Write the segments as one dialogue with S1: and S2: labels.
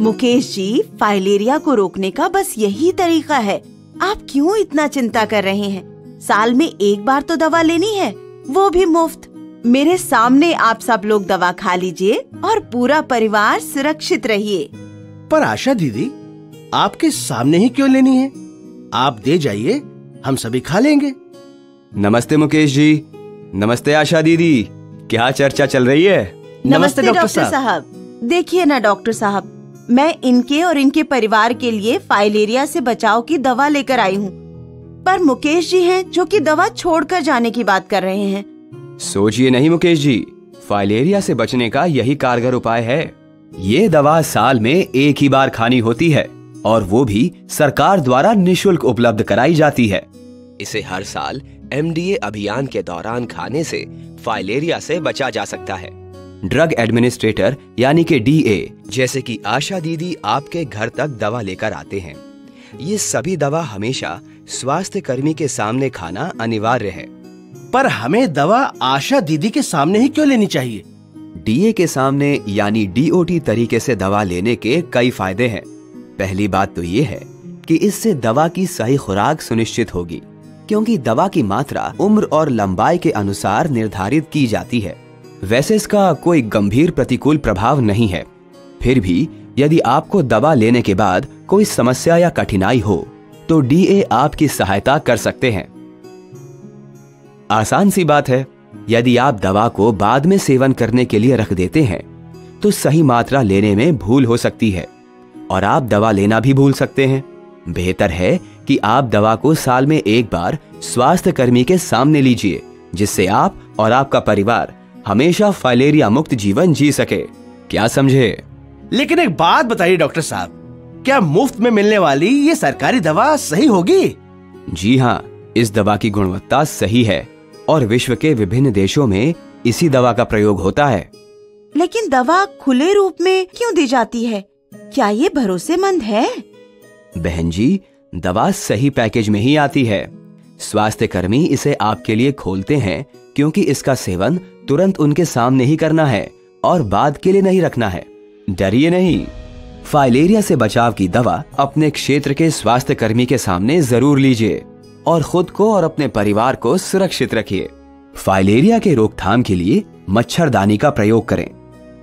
S1: Mukesh ji, filaria को रोकने का बस यही तरीका है। आप क्यों इतना चिंता कर रहे हैं? साल में एक बार तो दवा लेनी है, वो भी मुफ्त। मेरे सामने आप सब लोग दवा खा लीजिए और पूरा परिवार सुरक्षित रहिए।
S2: पर आशा दीदी, आपके सामने ही क्यों लेनी है? आप दे जाइए, हम सभी खा लेंगे।
S3: नमस्ते मुकेश जी। नमस्ते आशा दीदी। क्या चर्चा चल रही है?
S1: नमस्ते डॉक्टर साहब। देखिए ना डॉक्टर साहब, मैं इनके और इनके परिवार के लिए फाइलेरिया से बचाव की दवा लेकर आई हूँ, पर मुकेश जी हैं जो कि दवा छोड़कर जाने की बात कर रहे हैं।
S3: सोचिए नहीं मुकेश जी, फाइलेरिया से बचने का यही कारगर उपाय है। ये दवा साल में एक ही बार खानी होती है और वो भी सरकार द्वारा निशुल्क उपलब्ध कराई जाती है।
S4: इसे हर साल MDA अभियान के दौरान खाने से फाइलेरिया से बचा जा सकता है।
S3: ड्रग एडमिनिस्ट्रेटर यानी कि DA
S4: जैसे कि आशा दीदी आपके घर तक दवा लेकर आते हैं। ये सभी दवा हमेशा स्वास्थ्य कर्मी के सामने खाना अनिवार्य है।
S2: पर हमें दवा आशा दीदी के सामने ही क्यों लेनी चाहिए?
S3: DA के सामने यानी DOT तरीके से दवा लेने के कई फायदे हैं। पहली बात तो ये है कि इससे दवा की सही खुराक सुनिश्चित होगी, क्योंकि दवा की मात्रा उम्र और लंबाई के अनुसार निर्धारित की जाती है। वैसे इसका कोई गंभीर प्रतिकूल प्रभाव नहीं है। फिर भी यदि आपको दवा लेने के बाद कोई समस्या या कठिनाई हो तो DA आपकी सहायता कर सकते हैं। आसान सी बात है, यदि आप दवा को बाद में सेवन करने के लिए रख देते हैं तो सही मात्रा लेने में भूल हो सकती है और आप दवा लेना भी भूल सकते हैं। बेहतर है कि आप दवा को साल में एक बार स्वास्थ्य कर्मी के सामने लीजिए, जिससे आप और आपका परिवार हमेशा फाइलेरिया मुक्त जीवन जी सके। क्या समझे?
S2: लेकिन एक बात बताइए डॉक्टर साहब, क्या मुफ्त में मिलने वाली ये सरकारी दवा सही होगी?
S3: जी हाँ, इस दवा की गुणवत्ता सही है और विश्व के विभिन्न देशों में इसी दवा का प्रयोग होता है।
S1: लेकिन दवा खुले रूप में क्यों दी जाती है? क्या ये भरोसेमंद है?
S3: बहन जी, दवा सही पैकेज में ही आती है। स्वास्थ्य कर्मी इसे आपके लिए खोलते हैं क्योंकि इसका सेवन तुरंत उनके सामने ही करना है और बाद के लिए नहीं रखना है। डरिए नहीं, फाइलेरिया से बचाव की दवा अपने क्षेत्र के स्वास्थ्य कर्मी के सामने जरूर लीजिए और खुद को और अपने परिवार को सुरक्षित रखिए। फाइलेरिया के रोकथाम के लिए मच्छरदानी का प्रयोग करें,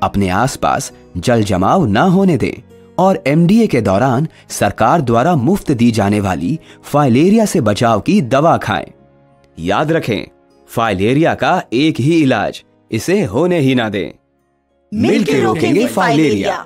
S3: अपने आसपास जल जमाव न होने दें और MDA के दौरान सरकार द्वारा मुफ्त दी जाने वाली फाइलेरिया से बचाव की दवा खाएं। याद रखें, फाइलेरिया का एक ही इलाज, इसे होने ही ना दें।
S1: मिलकर रोकेंगे फाइलेरिया।